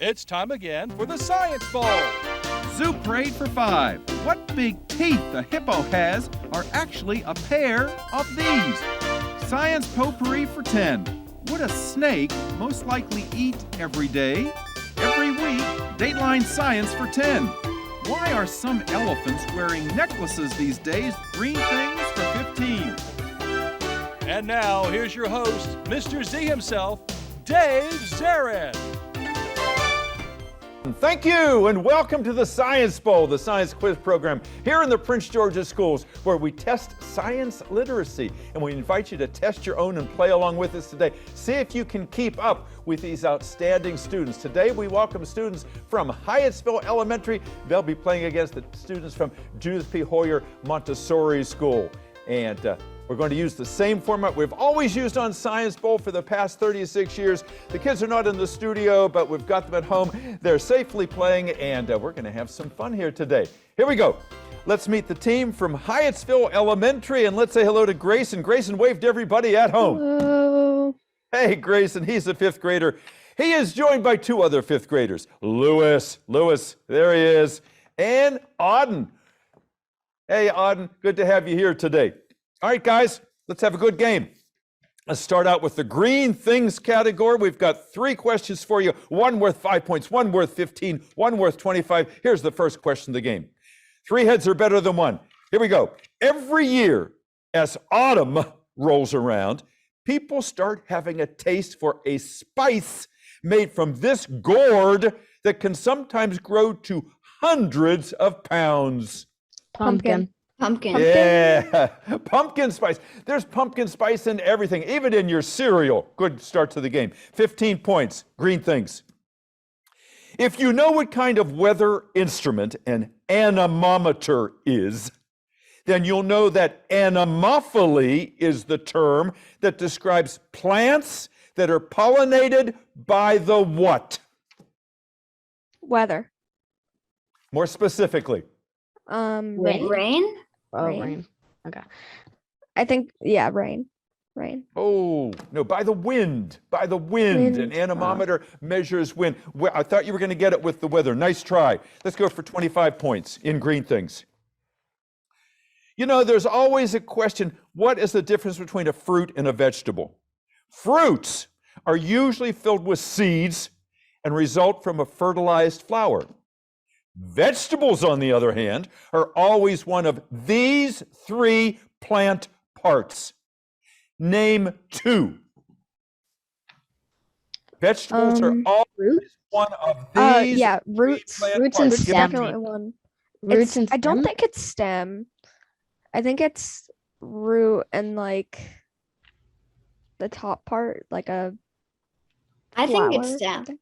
It's time again for the Science Bowl. Zoo Parade for 5. What big teeth the hippo has are actually a pair of these. Science Potpourri for 10. Would a snake most likely eat every day? Every week, Dateline Science for 10. Why are some elephants wearing necklaces these days? Green things for 15. And now, here's your host, Mr. Z himself, Dave Zarin. Thank you, and welcome to the Science Bowl, the science quiz program here in the Prince George's Schools, where we test science literacy. And we invite you to test your own and play along with us today. See if you can keep up with these outstanding students. Today, we welcome students from Hyattsville Elementary. They'll be playing against the students from Judith P. Hoyer Montessori School. And we're going to use the same format we've always used on Science Bowl for the past 36 years. The kids are not in the studio, but we've got them at home. They're safely playing, and we're going to have some fun here today. Here we go. Let's meet the team from Hyattsville Elementary, and let's say hello to Grayson. Grayson, wave to everybody at home. Hello. Hey, Grayson, he's a fifth grader. He is joined by two other fifth graders. Lewis, there he is, and Auden. Hey, Auden, good to have you here today. All right, guys, let's have a good game. Let's start out with the green things category. We've got 3 questions for you, one worth 5 points, one worth 15, one worth 25. Here's the first question of the game. 3 heads are better than 1. Here we go. Every year, as autumn rolls around, people start having a taste for a spice made from this gourd that can sometimes grow to hundreds of pounds. Pumpkin. Yeah, pumpkin spice. There's pumpkin spice in everything, even in your cereal. Good start to the game. 15 points, green things. If you know what kind of weather instrument an anemometer is, then you'll know that anemophily is the term that describes plants that are pollinated by the what? Weather. More specifically. Rain. Oh, Rain. rain. Okay. I think, yeah, rain. Rain. Oh, no, by the wind. By the wind. An anemometer measures wind. I thought you were going to get it with the weather. Nice try. Let's go for 25 points in green things. You know, there's always a question, what is the difference between a fruit and a vegetable? Fruits are usually filled with seeds and result from a fertilized flower. Vegetables, on the other hand, are always one of these 3 plant parts. Name 2. Vegetables are always one of these. Yeah, roots. Roots and stem. Definitely one. Roots and I don't stem? think it's stem. I think it's root and like the top part, like a I think it's flower. stem.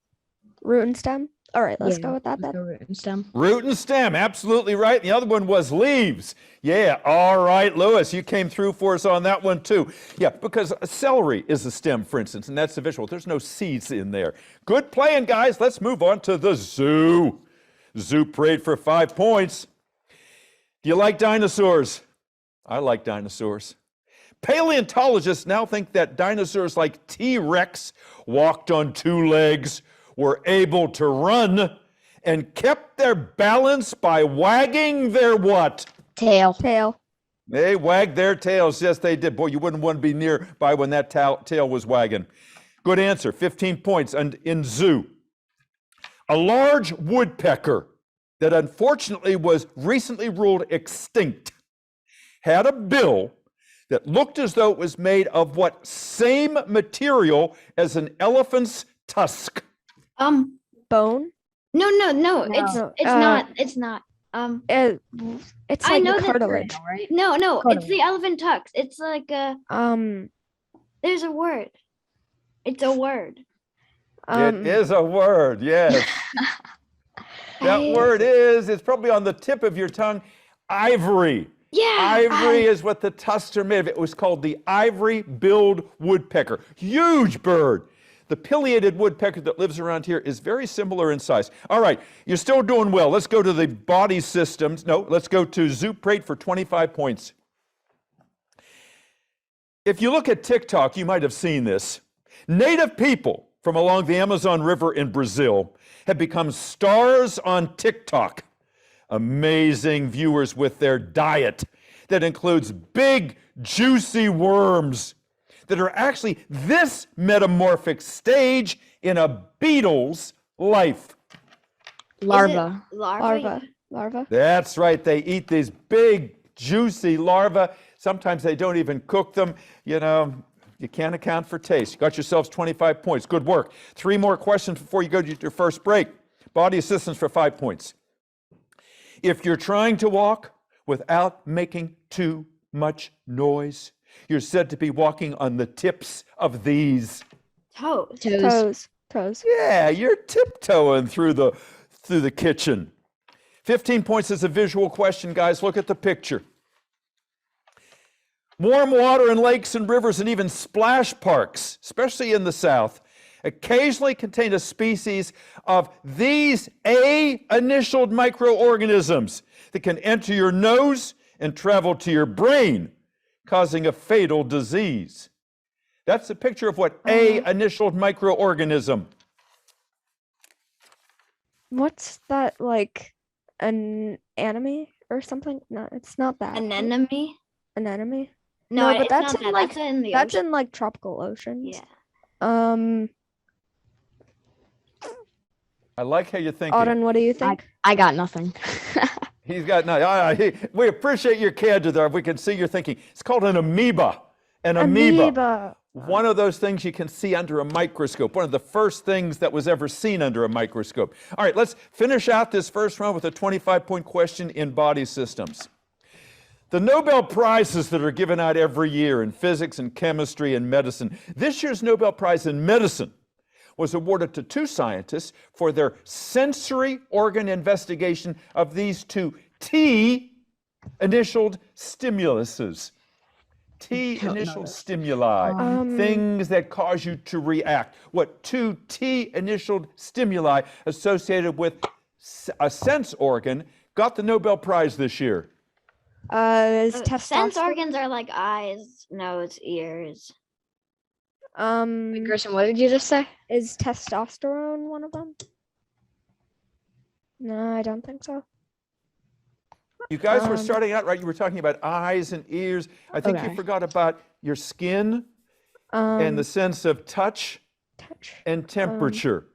Root and stem. All right, let's go with that let's then. go root and stem. Root and stem, absolutely right. The other one was leaves. Yeah, all right, Lewis, you came through for us on that one too. Yeah, because celery is a stem, for instance, and that's the vegetable. There's no seeds in there. Good playing, guys. Let's move on to the zoo. Zoo Parade for 5 points. Do you like dinosaurs? I like dinosaurs. Paleontologists now think that dinosaurs like T-Rex walked on 2 legs, were able to run, and kept their balance by wagging their what? Tail. Tail. They wagged their tails. Yes, they did. Boy, you wouldn't want to be nearby when that tail was wagging. Good answer. 15 points. And in zoo, a large woodpecker that unfortunately was recently ruled extinct had a bill that looked as though it was made of what same material as an elephant's tusk? Bone. No. No. It's not. It's I like know the that- cartilage. Right? No, it's Cartilage. the elephant tusk. It's like a. There's a word. It's a word. It is a word, yes. That word is, it's probably on the tip of your tongue, ivory. Yeah. Ivory is what the tusks are made of. It was called the ivory-billed woodpecker. Huge bird. The pileated woodpecker that lives around here is very similar in size. All right, you're still doing well. Let's go to the body systems. No, let's go to Zoo Parade for 25 points. If you look at TikTok, you might have seen this. Native people from along the Amazon River in Brazil have become stars on TikTok. Amazing viewers with their diet that includes big, juicy worms that are actually this metamorphic stage in a beetle's life. Larva. Larva. That's right. They eat these big, juicy larvae. Sometimes they don't even cook them. You know, you can't account for taste. You got yourselves 25 points. Good work. 3 more questions before you go to your first break. Body assistance for 5 points. If you're trying to walk without making too much noise, you're said to be walking on the tips of these Toes. Toes. Yeah, you're tiptoeing through the kitchen. 15 points is a visual question, guys. Look at the picture. Warm water in lakes and rivers and even splash parks, especially in the South, occasionally contain a species of these A-initialed microorganisms that can enter your nose and travel to your brain, causing a fatal disease. That's a picture of what A-initialed microorganism. What's that, like an enemy or something? No, it's not that. Anemone? An enemy? No, but it's that's not in that. like That's in the that's ocean. in like tropical oceans. Yeah. I like how you're thinking. Auden, what do you think? I got nothing. He's got no. We appreciate your candor there. We can see you're thinking. It's called an amoeba. An amoeba. One of those things you can see under a microscope. One of the first things that was ever seen under a microscope. All right, let's finish out this first round with a 25-point question in body systems. The Nobel Prizes that are given out every year in physics and chemistry and medicine. This year's Nobel Prize in Medicine was awarded to 2 scientists for their sensory organ investigation of these 2 T-initialed stimuluses. T-initial stimuli, things that cause you to react. What 2 T-initialed stimuli associated with a sense organ got the Nobel Prize this year? Is Sense testosterone? organs are like eyes, nose, ears. Gerson, what did you just say? Is testosterone one of them? No, I don't think so. You guys were starting out right. You were talking about eyes and ears. I think you forgot about your skin and the sense of touch and temperature.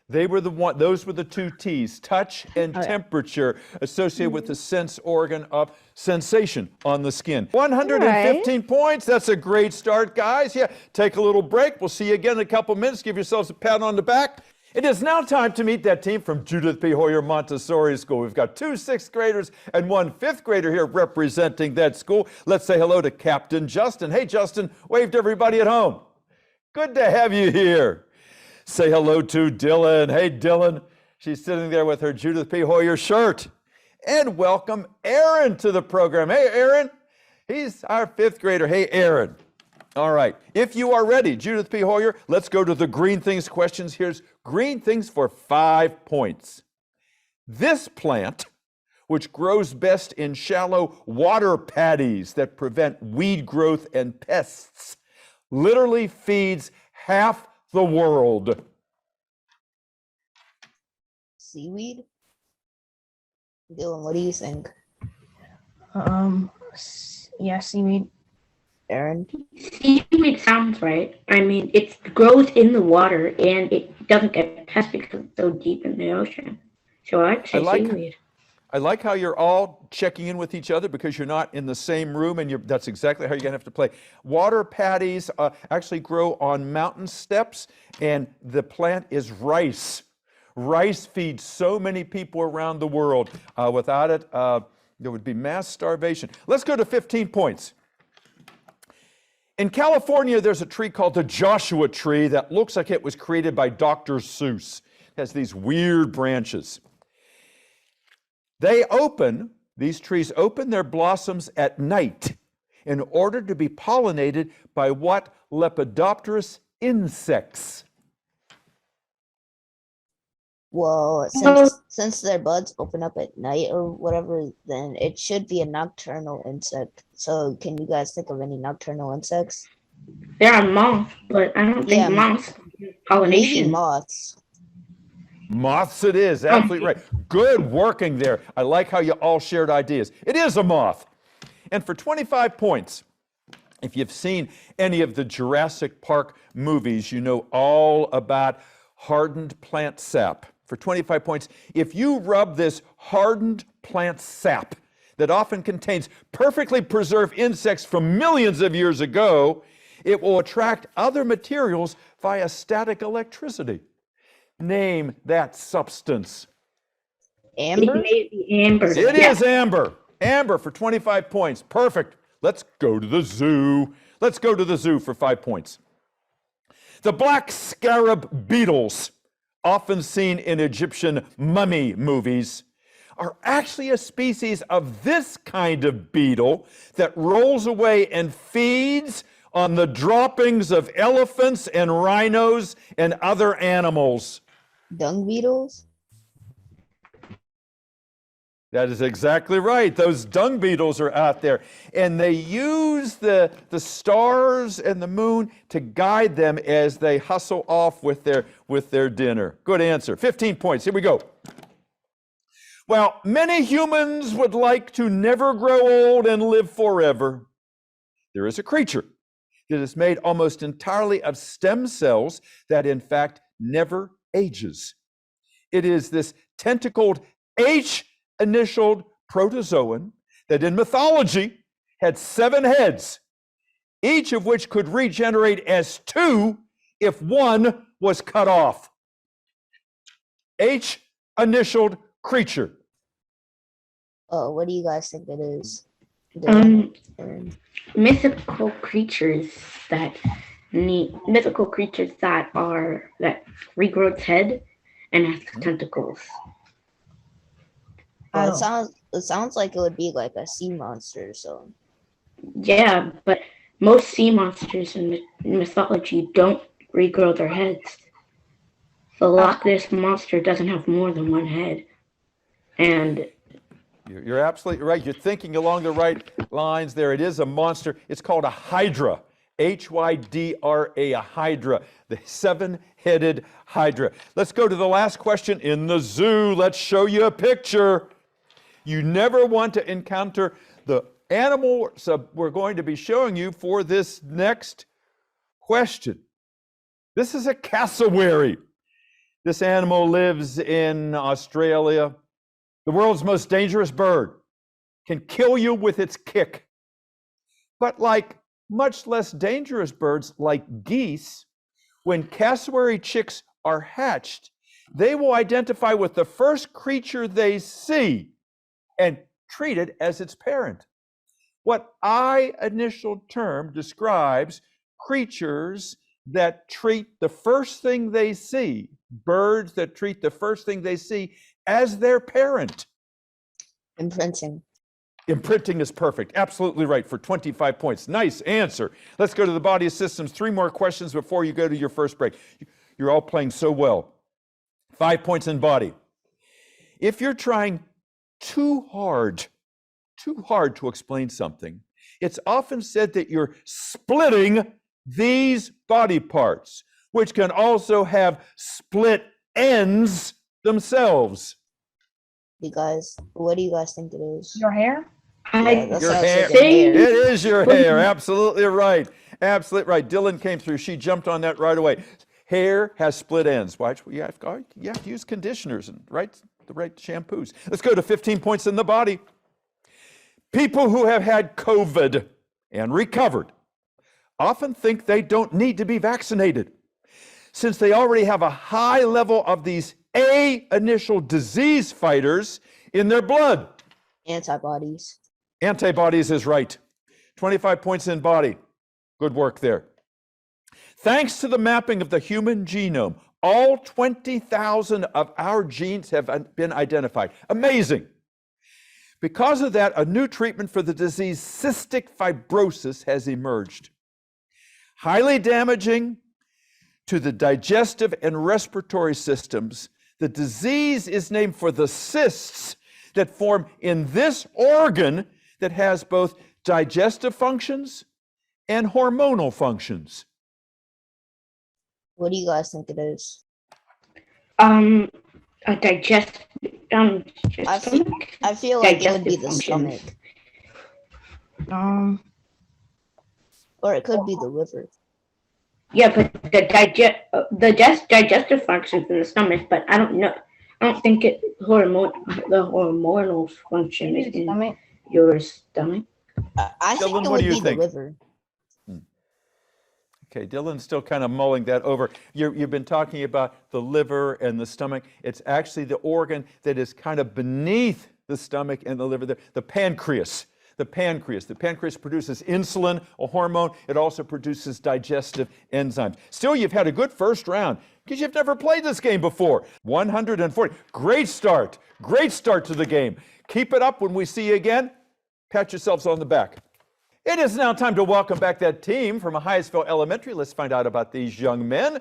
They were those were the 2 T's, touch and temperature, associated with the sense organ of sensation on the skin. 115 points, that's a great start, guys. Yeah, take a little break. We'll see you again in a couple minutes. Give yourselves a pat on the back. It is now time to meet that team from Judith P. Hoyer Montessori School. We've got 2 6th graders and 1 5th grader here representing that school. Let's say hello to Captain Justin. Hey, Justin, wave to everybody at home. Good to have you here. Say hello to Dylan. Hey, Dylan. She's sitting there with her Judith P. Hoyer shirt. And welcome Aaron to the program. Hey, Aaron. He's our 5th grader. Hey, Aaron. All right. If you are ready, Judith P. Hoyer, let's go to the Green Things questions. Here's Green Things for 5 points. This plant, which grows best in shallow water paddies that prevent weed growth and pests, literally feeds half the world. Seaweed? Dylan, what do you think? Yeah, seaweed. Aaron? Seaweed sounds right. I mean, it grows in the water and it doesn't get pested because it's so deep in the ocean. So I'd say seaweed. I like how you're all checking in with each other because you're not in the same room, and that's exactly how you're going to have to play. Water paddies actually grow on mountain steps, and the plant is rice. Rice feeds so many people around the world. Without it, there would be mass starvation. Let's go to 15 points. In California, there's a tree called the Joshua tree that looks like it was created by Dr. Seuss. It has these weird branches. These trees open their blossoms at night in order to be pollinated by what lepidopterous insects? Well, since their buds open up at night or whatever, then it should be a nocturnal insect. So can you guys think of any nocturnal insects? There are moths, but I don't think moths. pollination. Maybe moths. Moths it is, absolutely right. Good working there. I like how you all shared ideas. It is a moth. And for 25 points, if you've seen any of the Jurassic Park movies, you know all about hardened plant sap. For 25 points, if you rub this hardened plant sap that often contains perfectly preserved insects from millions of years ago, it will attract other materials via static electricity. Name that substance. Amber? It may be amber. It is amber. Amber for 25 points. Perfect. Let's go to the zoo. Let's go to the zoo for 5 points. The black scarab beetles, often seen in Egyptian mummy movies, are actually a species of this kind of beetle that rolls away and feeds on the droppings of elephants and rhinos and other animals. Dung beetles? That is exactly right. Those dung beetles are out there, and they use the stars and the moon to guide them as they hustle off with their dinner. Good answer. 15 points. Here we go. Well, many humans would like to never grow old and live forever. There is a creature that is made almost entirely of stem cells that, in fact, never ages. It is this tentacled H-initialed protozoan that in mythology had 7 heads, each of which could regenerate as 2 if one was cut off. H-initialed creature. Oh, what do you guys think it is? Mythical creatures that regrow its head and has tentacles. Well, it sounds like it would be like a sea monster or so. Yeah, but most sea monsters in mythology don't regrow their heads. The Loch Ness monster doesn't have more than one head. And you're absolutely right. You're thinking along the right lines there. It is a monster. It's called a hydra. Hydra, a hydra, the 7-headed hydra. Let's go to the last question in the zoo. Let's show you a picture. You never want to encounter the animal we're going to be showing you for this next question. This is a cassowary. This animal lives in Australia. The world's most dangerous bird, can kill you with its kick. But like much less dangerous birds like geese, when cassowary chicks are hatched, they will identify with the first creature they see and treat it as its parent. What I-initial term describes creatures that treat the first thing they see, birds that treat the first thing they see as their parent? Imprinting. Imprinting is perfect. Absolutely right for 25 points. Nice answer. Let's go to the body systems. 3 more questions before you go to your first break. You're all playing so well. 5 points in body. If you're trying too hard to explain something, it's often said that you're splitting these body parts, which can also have split ends themselves. You guys, what do you guys think it is? Your hair? Your hair. It is your hair. Absolutely right. Absolutely right. Dylan came through. She jumped on that right away. Hair has split ends. Watch. You have to use conditioners and the right shampoos. Let's go to 15 points in the body. People who have had COVID and recovered often think they don't need to be vaccinated, since they already have a high level of these A-initial disease fighters in their blood. Antibodies. Antibodies is right. 25 points in body. Good work there. Thanks to the mapping of the human genome, all 20,000 of our genes have been identified. Amazing. Because of that, a new treatment for the disease cystic fibrosis has emerged. Highly damaging to the digestive and respiratory systems, the disease is named for the cysts that form in this organ that has both digestive functions and hormonal functions. What do you guys think it is? A digest. I feel like it would be the stomach. Or it could be the liver. Yeah, but the digestive functions in the stomach, but I don't know. I don't think the hormonal function is in your stomach. I think Dylan, it what would do you be think? the liver. Okay, Dylan's still kind of mulling that over. You've been talking about the liver and the stomach. It's actually the organ that is kind of beneath the stomach and the liver, the pancreas. The pancreas. The pancreas produces insulin, a hormone. It also produces digestive enzymes. Still, you've had a good first round because you've never played this game before. 140. Great start. Great start to the game. Keep it up when we see you again. Pat yourselves on the back. It is now time to welcome back that team from Hyattsville Elementary. Let's find out about these young men.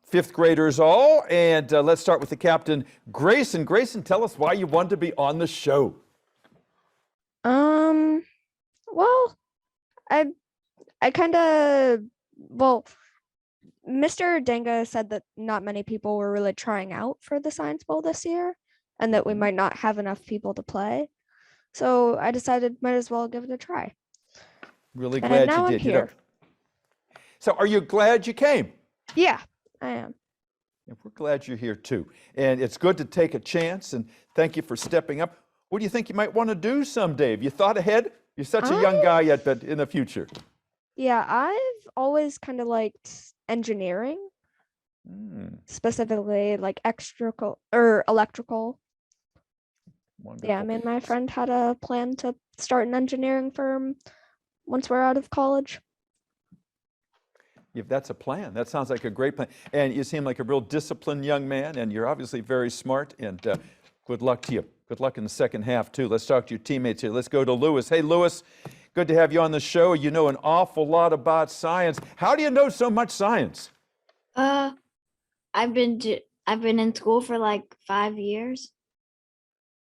Fifth graders all. And let's start with the captain, Grayson. Grayson, tell us why you wanted to be on the show. Well, Mr. Danga said that not many people were really trying out for the Science Bowl this year and that we might not have enough people to play. So I decided might as well give it a try. Really glad you did. I'm here. So are you glad you came? Yeah, I am. And we're glad you're here too. And it's good to take a chance, and thank you for stepping up. What do you think you might want to do someday? Have you thought ahead? You're such a young guy yet, but in the future. Yeah, I've always kind of liked engineering, specifically like electrical. Wonderful. Yeah, me and my friend had a plan to start an engineering firm once we're out of college. If that's a plan, that sounds like a great plan. And you seem like a real disciplined young man, and you're obviously very smart, and good luck to you. Good luck in the second half, too. Let's talk to your teammates here. Let's go to Lewis. Hey, Lewis, good to have you on the show. You know an awful lot about science. How do you know so much science? I've been in school for like 5 years.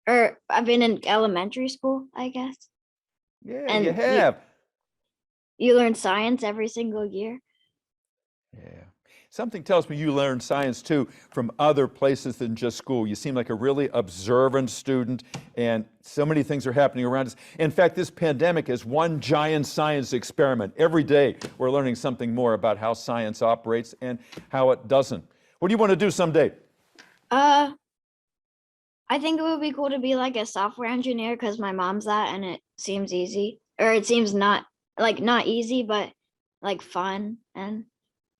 Or I've been in elementary school, I guess. Yeah, And you have. You learn science every single year. Yeah. Something tells me you learn science, too, from other places than just school. You seem like a really observant student, and so many things are happening around us. In fact, this pandemic is one giant science experiment. Every day, we're learning something more about how science operates and how it doesn't. What do you want to do someday? I think it would be cool to be like a software engineer because my mom's that, and it seems easy. Or it seems not easy, but like fun and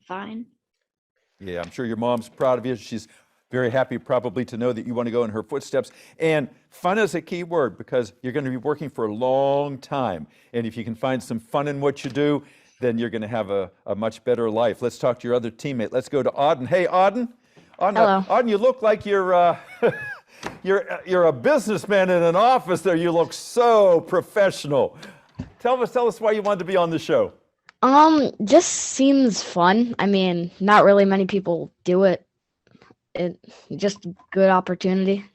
fine. Yeah, I'm sure your mom's proud of you. She's very happy probably to know that you want to go in her footsteps. And fun is a key word because you're going to be working for a long time. And if you can find some fun in what you do, then you're going to have a much better life. Let's talk to your other teammate. Let's go to Auden. Hey, Auden. Hello. Auden, you look like you're you're a businessman in an office there. You look so professional. Tell us why you wanted to be on the show. Just seems fun. I mean, not really many people do it. Just a good opportunity.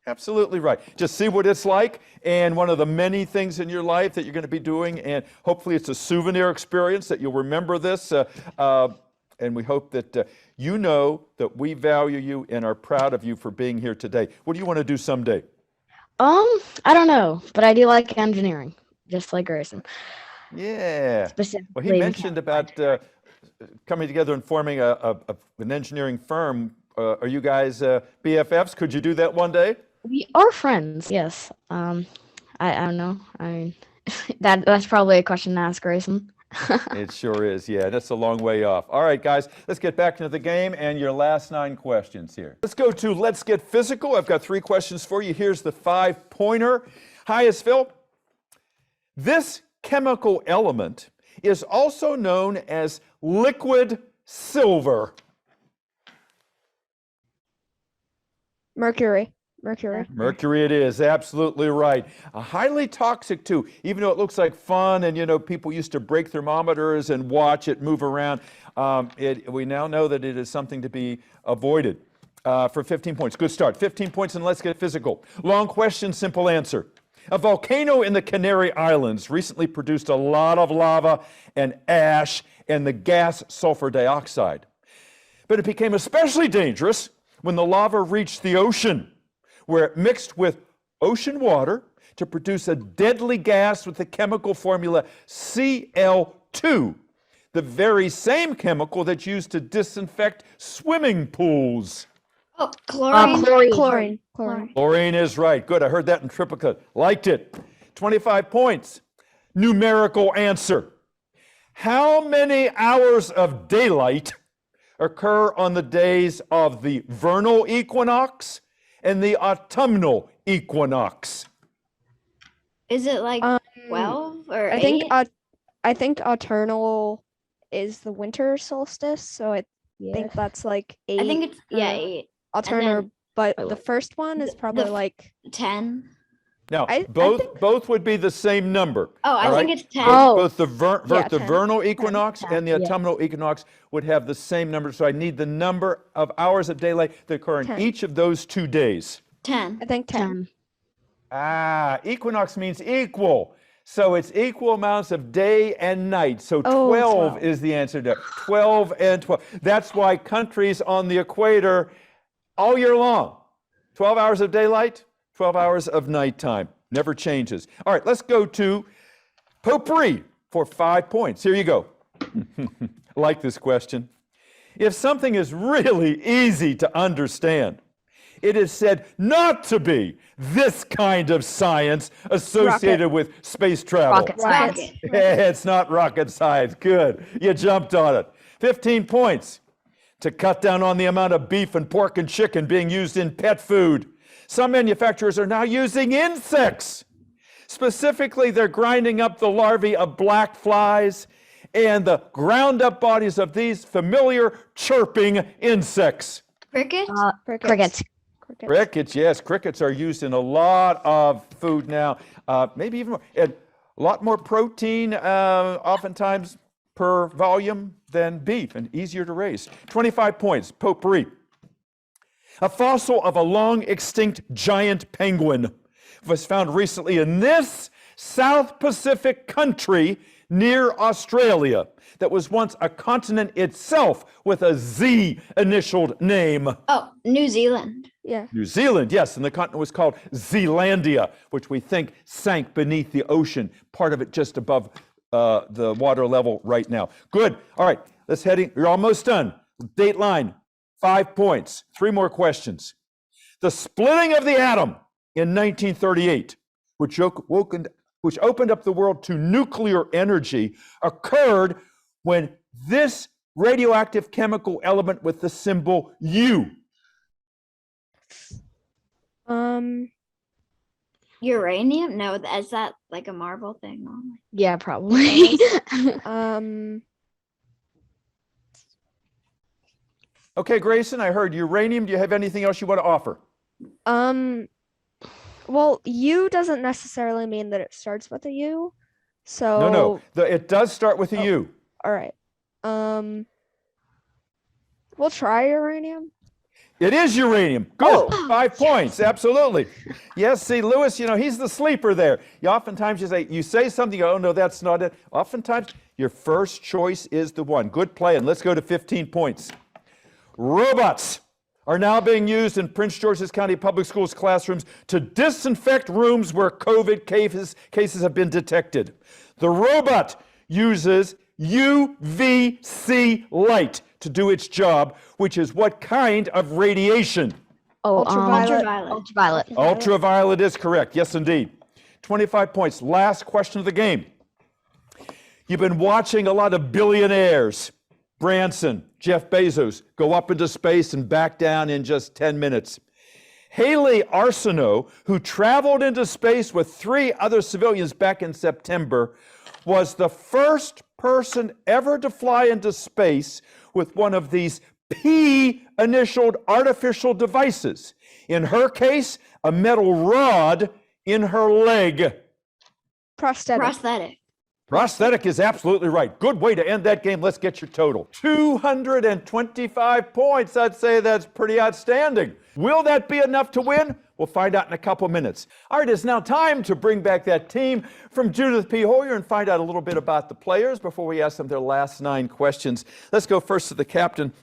Absolutely right. Just see what it's like, and one of the many things in your life that you're going to be doing, and hopefully it's a souvenir experience that you'll remember this, and we hope that you know that we value you and are proud of you for being here today. What do you want to do someday? I don't know, but I do like engineering, just like Grayson. Yeah. Specifically, Well, he mentioned about coming together and forming an engineering firm. Are you guys BFFs? Could you do that one day? We are friends, yes. I don't know. I mean, that's probably a question to ask Grayson. It sure is, yeah. That's a long way off. All right, guys, let's get back into the game and your last 9 questions here. Let's go to Let's Get Physical. I've got 3 questions for you. Here's the 5-pointer. Hyattsville, this chemical element is also known as liquid silver. Mercury. Mercury it is, absolutely right. Highly toxic too, even though it looks like fun and people used to break thermometers and watch it move around. We now know that it is something to be avoided. For 15 points, good start. 15 points and Let's Get Physical. Long question, simple answer. A volcano in the Canary Islands recently produced a lot of lava and ash and the gas sulfur dioxide. But it became especially dangerous when the lava reached the ocean, where it mixed with ocean water to produce a deadly gas with the chemical formula Cl2, the very same chemical that's used to disinfect swimming pools. Oh, chlorine. Chlorine. Chlorine is right. Good, I heard that in triplicate. Liked it. 25 points. Numerical answer. How many hours of daylight occur on the days of the vernal equinox and the autumnal equinox? Is it like 12 or I 8? think I think autumnal is the winter solstice, so I think that's like 8. I think it's 8. Autumnal, but the first one is probably like 10. Now, I both would be the same number. Oh, I all think right? it's 10. Both the Yeah, the 10. vernal equinox 10, and the yeah. autumnal equinox would have the same number. So I need the number of hours of daylight that occur in 10. each of those 2 days. 10. I think 10. Equinox means equal. So it's equal amounts of day and night. So 12, 12. is the answer to 12 and 12. That's why countries on the equator all year long, 12 hours of daylight, 12 hours of nighttime. Never changes. All right, let's go to Potpourri for 5 points. Here you go. Like this question. If something is really easy to understand, it is said not to be this kind of science associated with space travel. Rocket science. It's not rocket science. Good. You jumped on it. 15 points. To cut down on the amount of beef and pork and chicken being used in pet food, some manufacturers are now using insects. Specifically, they're grinding up the larvae of black flies and the ground up bodies of these familiar chirping insects. Cricket? Crickets. Crickets, yes, crickets are used in a lot of food now, maybe even more, and a lot more protein, oftentimes per volume than beef, and easier to raise. 25 points, Potpourri. A fossil of a long extinct giant penguin was found recently in this South Pacific country near Australia that was once a continent itself with a Z initialed name. Oh, New Zealand. Yeah. New Zealand, yes, and the continent was called Zealandia, which we think sank beneath the ocean, part of it just above the water level right now. Good. All right, let's heading. You're almost done. Dateline, 5 points. 3 more questions. The splitting of the atom in 1938, which opened up the world to nuclear energy, occurred when this radioactive chemical element with the symbol U. Uranium? No, is that like a Marvel thing? Yeah, probably. Okay, Grayson, I heard uranium. Do you have anything else you want to offer? Well, U doesn't necessarily mean that it starts with a U. So No. It does start with a U. All right. We'll try uranium. It is uranium. Good. 5 points. Absolutely. Yes, see, Lewis, he's the sleeper there. Oftentimes you say something, oh, no, that's not it. Oftentimes, your first choice is the one. Good play, and let's go to 15 points. Robots are now being used in Prince George's County Public Schools classrooms to disinfect rooms where COVID cases have been detected. The robot uses UVC light to do its job, which is what kind of radiation? Ultraviolet. Ultraviolet is correct. Yes, indeed. 25 points. Last question of the game. You've been watching a lot of billionaires, Branson, Jeff Bezos, go up into space and back down in just 10 minutes. Haley Arsenault, who traveled into space with 3 other civilians back in September, was the first person ever to fly into space with one of these P-initialed artificial devices. In her case, a metal rod in her leg. Prosthetic. Prosthetic is absolutely right. Good way to end that game. Let's get your total. 225 points. I'd say that's pretty outstanding. Will that be enough to win? We'll find out in a couple minutes. All right, it's now time to bring back that team from Judith P. Hoyer and find out a little bit about the players before we ask them their last 9 questions. Let's go first to the captain,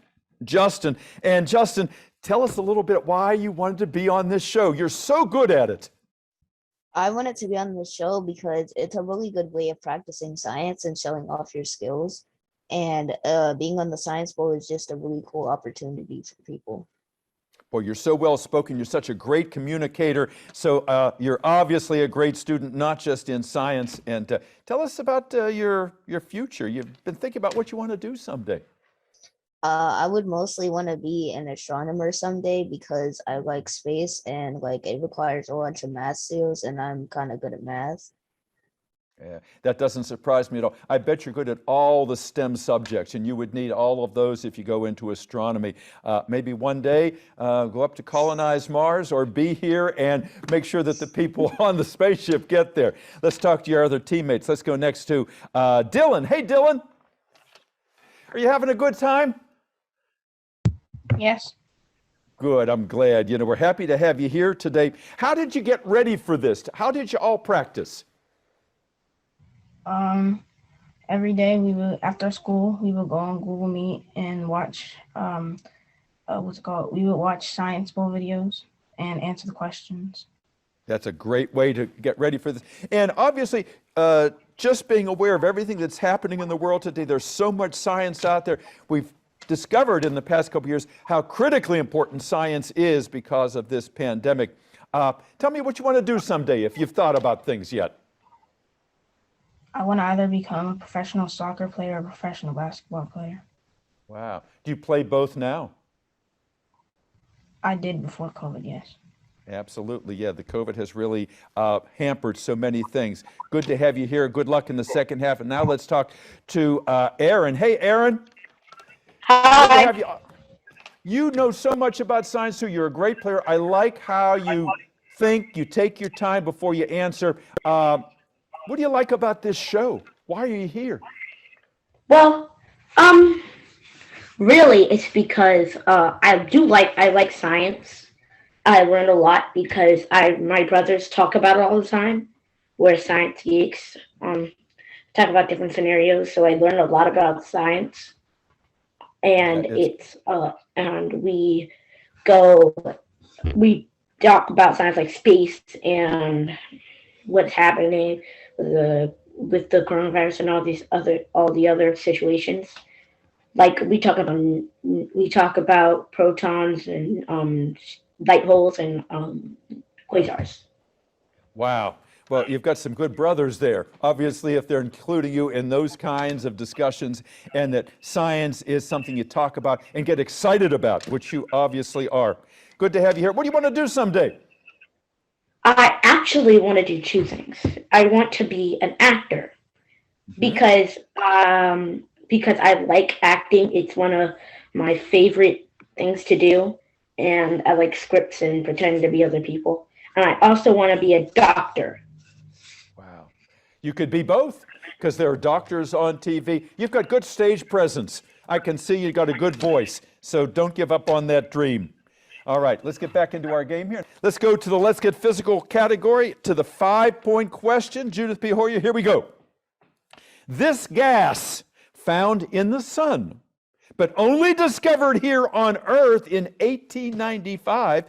Justin. And Justin, tell us a little bit why you wanted to be on this show. You're so good at it. I wanted to be on the show because it's a really good way of practicing science and showing off your skills. And being on the Science Bowl is just a really cool opportunity for people. Well, you're so well spoken. You're such a great communicator. So you're obviously a great student, not just in science. And tell us about your future. You've been thinking about what you want to do someday. I would mostly want to be an astronomer someday because I like space and like it requires a bunch of math skills and I'm kind of good at math. Yeah, that doesn't surprise me at all. I bet you're good at all the STEM subjects, and you would need all of those if you go into astronomy. Maybe one day go up to colonize Mars or be here and make sure that the people on the spaceship get there. Let's talk to your other teammates. Let's go next to Dylan. Hey, Dylan. Are you having a good time? Yes. Good, I'm glad. You know, we're happy to have you here today. How did you get ready for this? How did you all practice? Every day after school, we would go on Google Meet and watch, we would watch Science Bowl videos and answer the questions. That's a great way to get ready for this. And obviously, just being aware of everything that's happening in the world today, there's so much science out there. We've discovered in the past couple years how critically important science is because of this pandemic. Tell me what you want to do someday if you've thought about things yet. I want to either become a professional soccer player or a professional basketball player. Wow. Do you play both now? I did before COVID, yes. Absolutely, yeah. The COVID has really hampered so many things. Good to have you here. Good luck in the second half. And now let's talk to Aaron. Hey, Aaron. Hi. You know so much about science, too. You're a great player. I like how you think. You take your time before you answer. What do you like about this show? Why are you here? Well, really, it's because I like science. I learned a lot because my brothers talk about it all the time. We're science geeks. Talk about different scenarios, so I learned a lot about science. And and we talk about science like space and what's happening with the coronavirus and all the other situations. Like we talk about protons and light holes and quasars. Wow. Well, you've got some good brothers there. Obviously, if they're including you in those kinds of discussions, and that science is something you talk about and get excited about, which you obviously are. Good to have you here. What do you want to do someday? I actually want to do two things. I want to be an actor because I like acting. It's one of my favorite things to do, and I like scripts and pretending to be other people. And I also want to be a doctor. Wow. You could be both because there are doctors on TV. You've got good stage presence. I can see you've got a good voice, so don't give up on that dream. All right, let's get back into our game here. Let's go to the Let's Get Physical category, to the 5-point question. Judith P. Hoyer, here we go. This gas found in the sun, but only discovered here on Earth in 1895,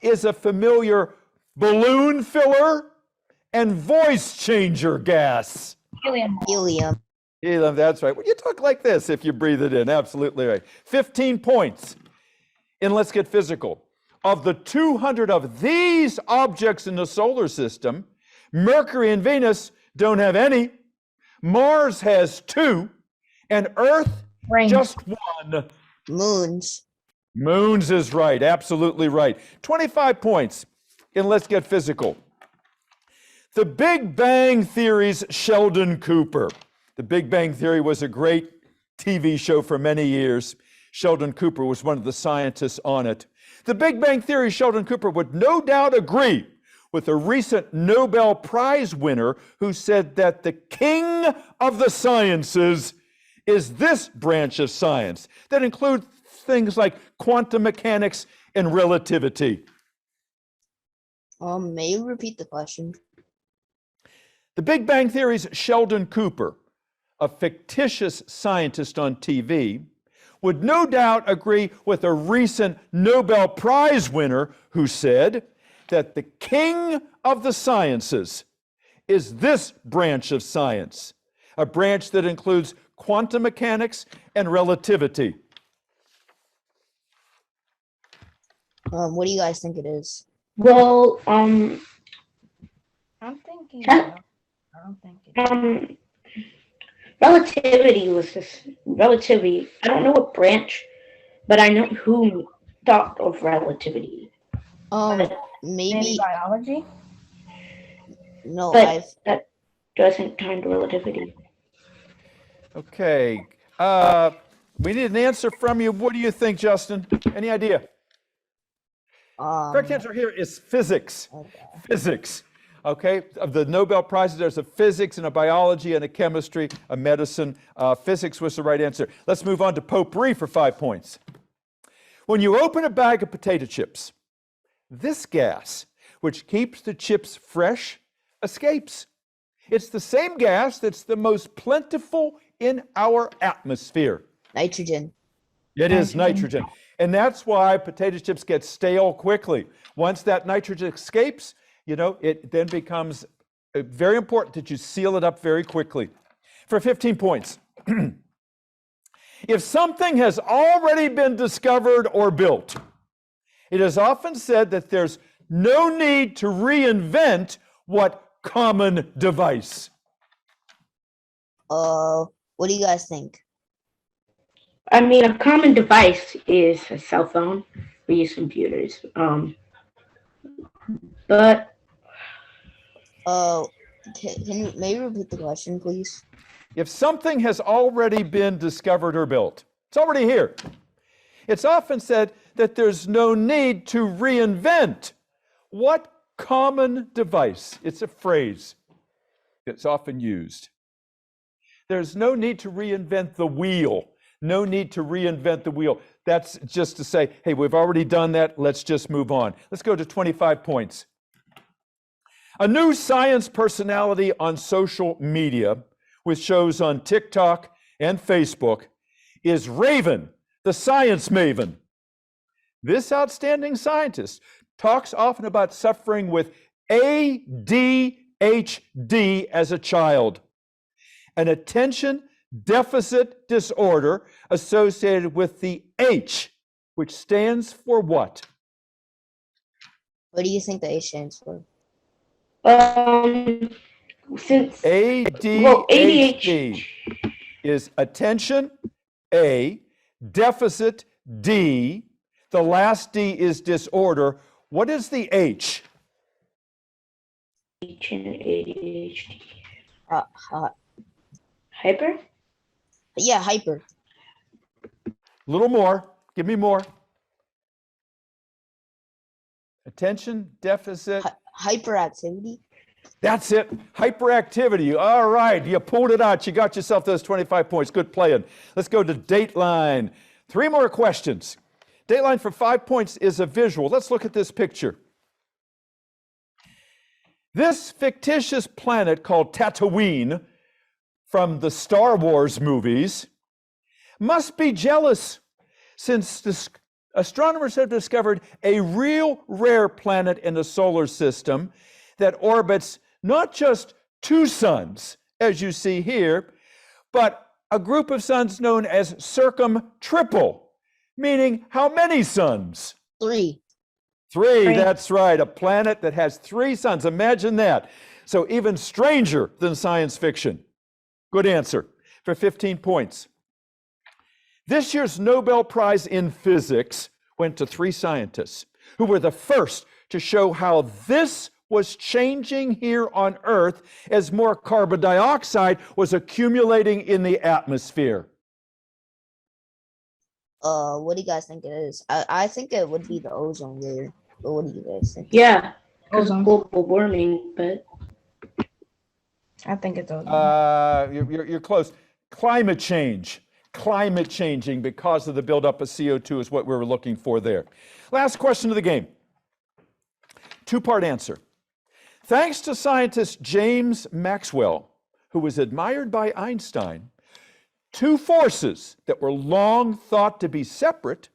is a familiar balloon filler and voice changer gas. Helium. Helium. Helium, that's right. Well, you talk like this if you breathe it in. Absolutely right. 15 points. In Let's Get Physical, of the 200 of these objects in the solar system, Mercury and Venus don't have any, Mars has 2, and Earth just 1. Moons. Moons is right, absolutely right. 25 points in Let's Get Physical. The Big Bang Theory's Sheldon Cooper. The Big Bang Theory was a great TV show for many years. Sheldon Cooper was one of the scientists on it. The Big Bang Theory Sheldon Cooper would no doubt agree with a recent Nobel Prize winner who said that the king of the sciences is this branch of science that includes things like quantum mechanics and relativity. May you repeat the question? The Big Bang Theory's Sheldon Cooper, a fictitious scientist on TV, would no doubt agree with a recent Nobel Prize winner who said that the king of the sciences is this branch of science, a branch that includes quantum mechanics and relativity. What do you guys think it is? Well, I'm thinking. Huh? I don't think it. relativity. I don't know what branch, but I know who thought of relativity. Maybe Maybe biology. no. But that doesn't count relativity. Okay. We need an answer from you. What do you think, Justin? Any idea? Correct answer here is physics. Okay. Physics. Okay, of the Nobel Prizes, there's a physics and a biology and a chemistry, a medicine. Physics was the right answer. Let's move on to potpourri for 5 points. When you open a bag of potato chips, this gas, which keeps the chips fresh, escapes. It's the same gas that's the most plentiful in our atmosphere. Nitrogen. It is nitrogen. And that's why potato chips get stale quickly. Once that nitrogen escapes, it then becomes very important that you seal it up very quickly. For 15 points, if something has already been discovered or built, it is often said that there's no need to reinvent what common device. What do you guys think? I mean, a common device is a cell phone. We use computers. But can you maybe repeat the question, please? If something has already been discovered or built, it's already here. It's often said that there's no need to reinvent what common device. It's a phrase that's often used. There's no need to reinvent the wheel. No need to reinvent the wheel. That's just to say, hey, we've already done that. Let's just move on. Let's go to 25 points. A new science personality on social media with shows on TikTok and Facebook is Raven, the science maven. This outstanding scientist talks often about suffering with ADHD as a child, an attention deficit disorder associated with the H, which stands for what? What do you think the H stands for? Since ADHD is attention, A, deficit, D. The last D is disorder. What is the H? H and ADHD. Hyper? Yeah, hyper. A little more. Give me more. Attention, deficit. Hyperactivity. That's it. Hyperactivity. All right. You pulled it out. You got yourself those 25 points. Good playing. Let's go to DATELINE. 3 more questions. DATELINE for 5 points is a visual. Let's look at this picture. This fictitious planet called Tatooine from the Star Wars movies must be jealous, since astronomers have discovered a real rare planet in the solar system that orbits not just 2 suns, as you see here, but a group of suns known as circumtriple, meaning how many suns? 3. 3, that's right. A planet that has 3 suns. Imagine that. So even stranger than science fiction. Good answer for 15 points. This year's Nobel Prize in Physics went to 3 scientists who were the first to show how this was changing here on Earth as more carbon dioxide was accumulating in the atmosphere. What do you guys think it is? I think it would be the ozone layer. But what do you guys think? Yeah, because of global warming, but I think it's ozone. You're close. Climate change. Climate changing because of the buildup of CO2 is what we were looking for there. Last question of the game. 2-part answer. Thanks to scientist James Maxwell, who was admired by Einstein, two forces that were long thought to be separate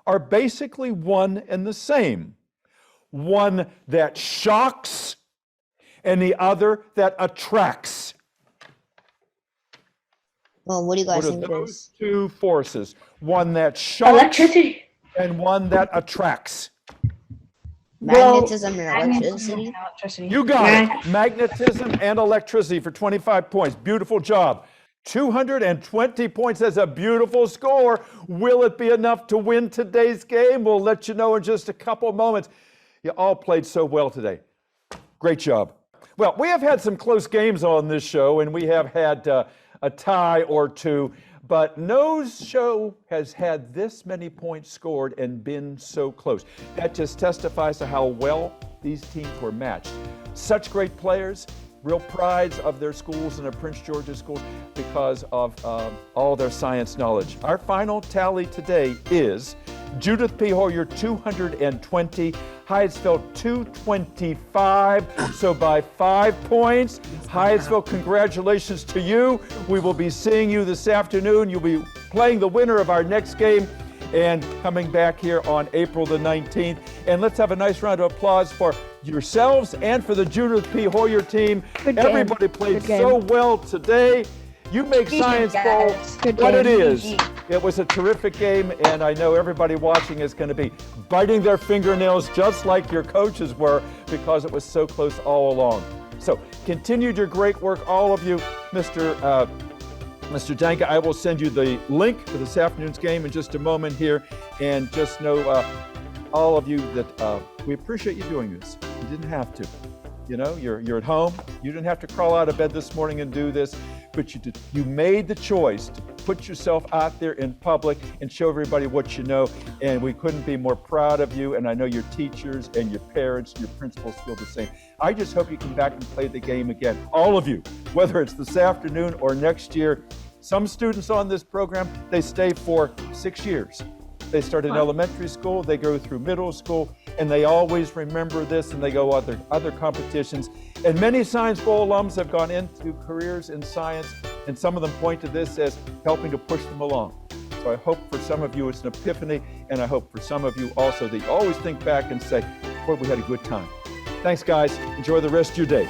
are basically one and the same. One that shocks and the other that attracts. Well, what do you guys What are think it those is? two forces? One that shocks Electricity. and one that attracts. Magnetism and Magnetism electricity? and electricity. You got it. Magnetism and electricity for 25 points. Beautiful job. 220 points. That's a beautiful score. Will it be enough to win today's game? We'll let you know in just a couple of moments. You all played so well today. Great job. Well, we have had some close games on this show, and we have had a tie or two, but no show has had this many points scored and been so close. That just testifies to how well these teams were matched. Such great players, real prides of their schools and their Prince George's schools because of all their science knowledge. Our final tally today is Judith P. Hoyer 220, Hyattsville 225, so by 5 points. Hyattsville, congratulations to you. We will be seeing you this afternoon. You'll be playing the winner of our next game and coming back here on April the 19th. And let's have a nice round of applause for yourselves and for the Judith P. Hoyer team. Good game. Everybody played Good game. so well today. You make Science Bowl Good what it game. is. It was a terrific game, and I know everybody watching is going to be biting their fingernails just like your coaches were because it was so close all along. So continued your great work, all of you. Mr. Danka, I will send you the link for this afternoon's game in just a moment here, and just know all of you that we appreciate you doing this. You didn't have to. You know, you're at home. You didn't have to crawl out of bed this morning and do this, but you made the choice to put yourself out there in public and show everybody what you know, and we couldn't be more proud of you, and I know your teachers and your parents and your principals feel the same. I just hope you come back and play the game again, all of you, whether it's this afternoon or next year. Some students on this program, they stay for 6 years. They start in elementary school, they go through middle school, and they always remember this, and they go other competitions. And many Science Bowl alums have gone into careers in science, and some of them point to this as helping to push them along. So I hope for some of you it's an epiphany, and I hope for some of you also that you always think back and say, boy, we had a good time. Thanks, guys. Enjoy the rest of your day.